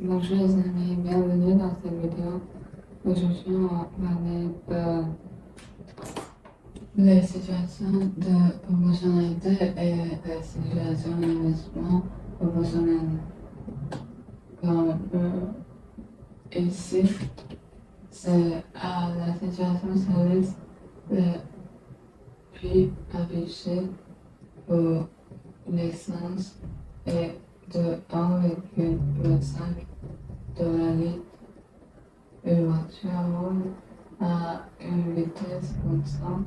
Bonjour les amis, bienvenue dans cette vidéo. Aujourd'hui, on va parler de la situation de proportionnalité et la situation d'investissement proportionnel. Comme ici, c'est à la situation service le prix affiché pour l'essence est de 1,25 $ une voiture roule à une vitesse constante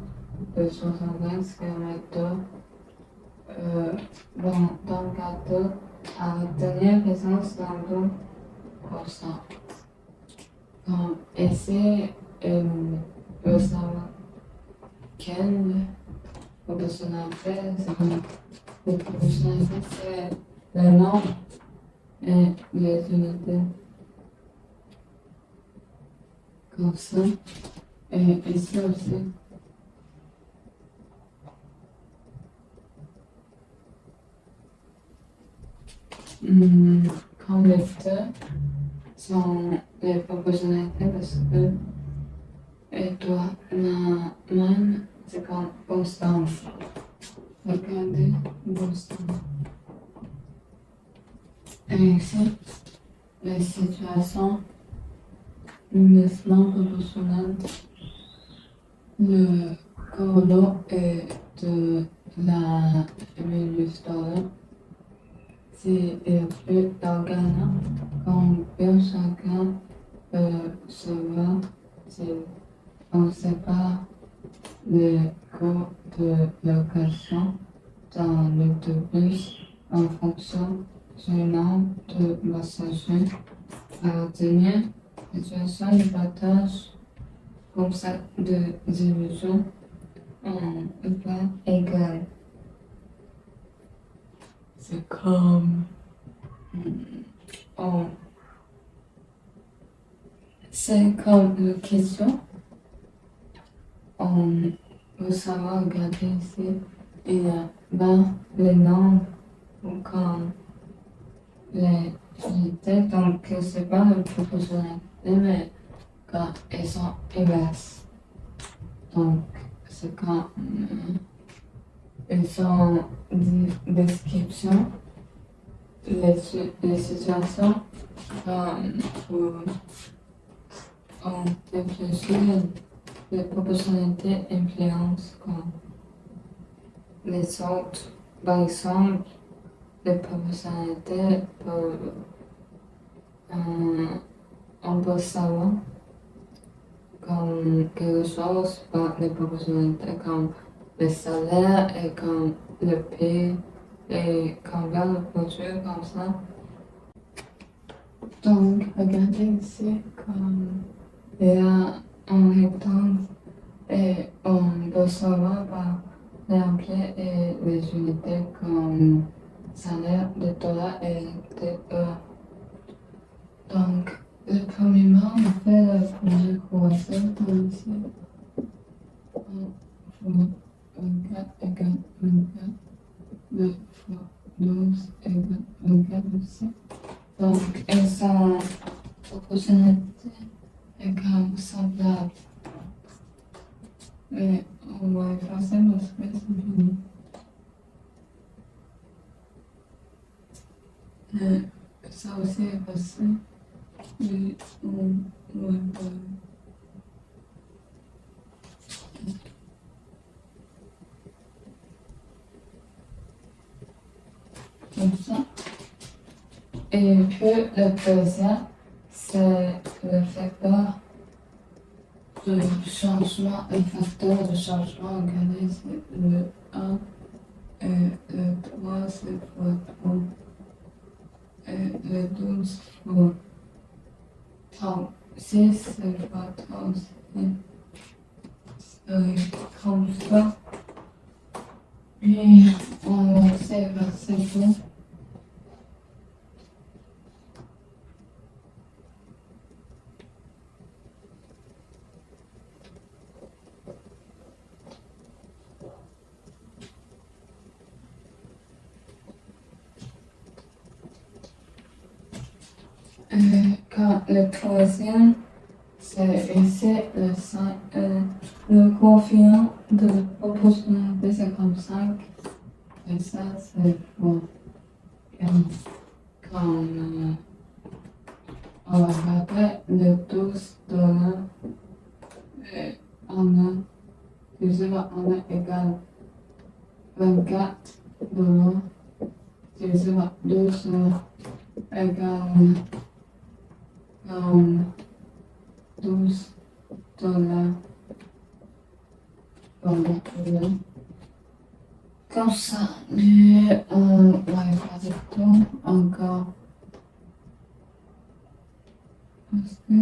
de 75 km/h. Dans le gâteau, à retenir présence dans 12%. Comme ici, le savoir quelle proportionnalité, le proportionnalité, c'est le nombre et les unités. Comme ça. Et ici aussi. Comme les deux sont les proportionnalités parce que et toi, la même, c'est comme constant. Regardez, constant. Et ici, les situations, l'investissement proportionnel, le corps est de la famille d'histoire. C'est plus d'organes, comme bien chacun se voit, on sépare les coûts de location dans l'autobus en fonction du nombre de passagers. À tenir, situation de partage comme ça de division en part égale. C'est comme on c'est comme une question. On peut savoir regarder ici. Il y a les nombres comme les unités. Donc, c'est pas le proportionnalité, mais quand elles sont inverses. Donc, c'est quand elles sont descriptions, les situations où on réfléchit. Les proportionnalités influencent comme les autres. Par exemple, les proportionnalités peuvent, on peut savoir comme quelque chose par les proportionnalités comme le salaire et comme le prix et combien de produits comme ça. Donc, regardez ici comme il y a un rectangle et on peut savoir par l'emplet et les unités comme salaire de dollars et de euros. Donc, le premier mois, on fait le premier croisé dans ici. 24 égale 24. 2 fois 12 égale 24 aussi. Donc, elles sont proportionnalités égales semblables. Mais on va effacer parce que c'est fini. Ça aussi est passé. Mais on va comme ça. Et puis le deuxième, c'est le facteur de changement, le facteur de changement organisé, le 1 et le 3, c'est fois 3 et le 12 fois 36, c'est fois 36. Comme ça. Et on va c'est bon. Quand le troisième, c'est ici le 5. Le coefficient de proportionnalité, c'est comme 5. Et ça, c'est pour comme on va regarder le 12 de l'un et en un divisé par 1 égale 24 de l'un divisé par 12 égale 12 de l'un de l'un. Comme ça, on va regarder tout encore. Parce que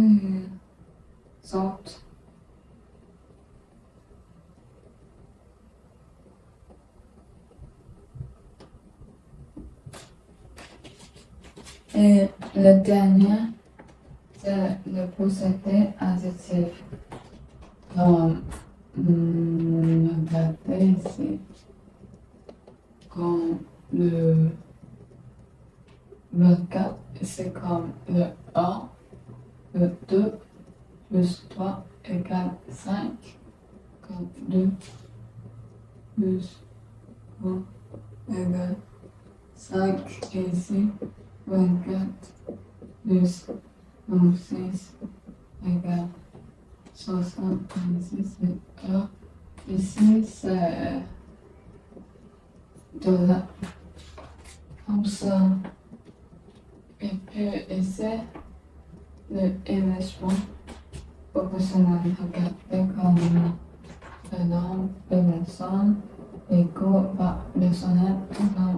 sorte. Et le dernier, c'est le procédé additif. Comme, regardez ici, comme le 24, c'est comme le 1, le 2 plus 3 égale 5, comme 2 plus 3 égale 5, et ici, 24 plus 26 égale 60, ici c'est 1, ici c'est 2 là, comme ça. Et puis ici, le élément proportionnel, regardez comme le nombre de personnes égaux par personnel,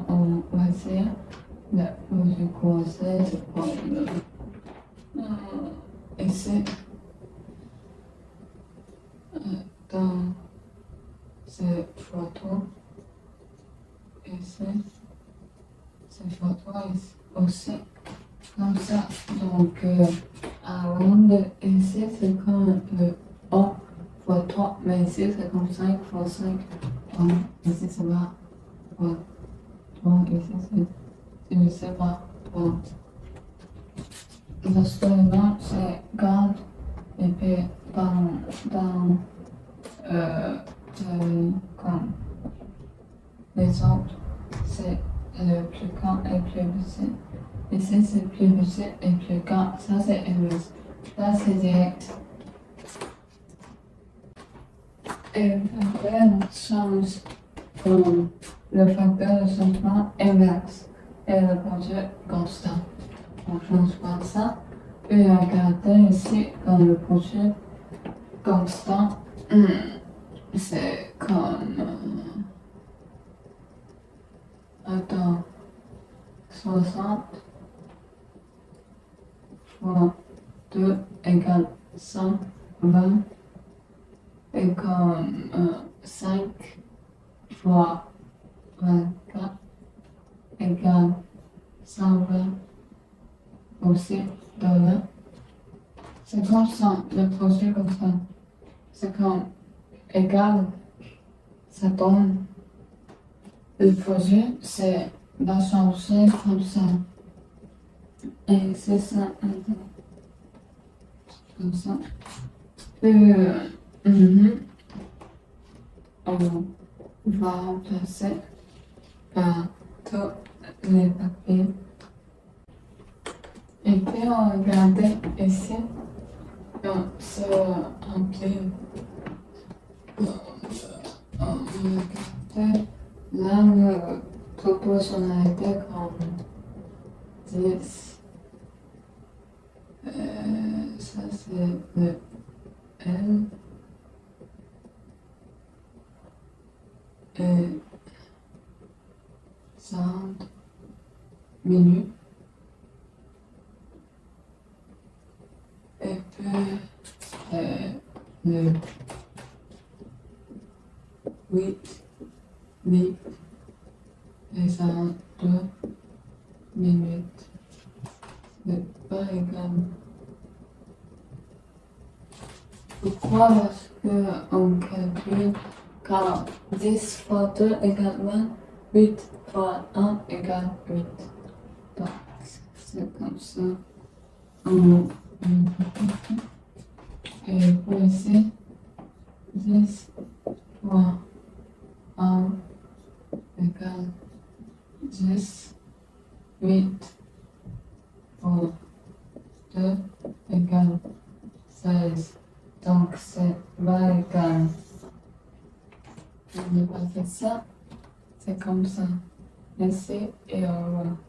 on va dire le plus croisé, c'est comme ici, dans cette photo, ici, cette photo aussi, comme ça. Donc, avant de ici, c'est comme le 1 fois 3, mais ici, c'est comme 5 fois 5. Ici, c'est pas fois 3, ici, c'est divisé par 3. Le suivant, c'est garde, et puis dans comme les autres, c'est le plus grand et plus petit. Ici, c'est plus petit et plus grand. Ça, c'est inverse. Là, c'est direct. Et le facteur change comme le facteur de changement inverse et le produit constant. On change pas ça. Puis regardez ici, quand le produit constant, c'est comme attends, 60 fois 2 égale 120 et comme 5 fois 24 égale 120 aussi de là. C'est comme ça, le produit comme ça. C'est comme égal, ça donne. Le produit, c'est va changer comme ça. Et c'est ça, comme ça. On va remplacer par tous les papiers. Et puis on regarde ici, on se remplit. On regarde là le proportionnalité comme 10. Ça c'est le L. Et 60 minutes. Et puis le 8 minutes et 52 minutes. C'est pas égal. Pourquoi? Parce qu'on calcule quand 10 fois 2 égale 20, 8 fois 1 égale 8. Donc, c'est comme ça. hum, et pour ici, 10 fois 1 égale 10, 8 fois 2 égale 16. Donc c'est 20 égale. On va faire ça. C'est comme ça. Merci et au revoir.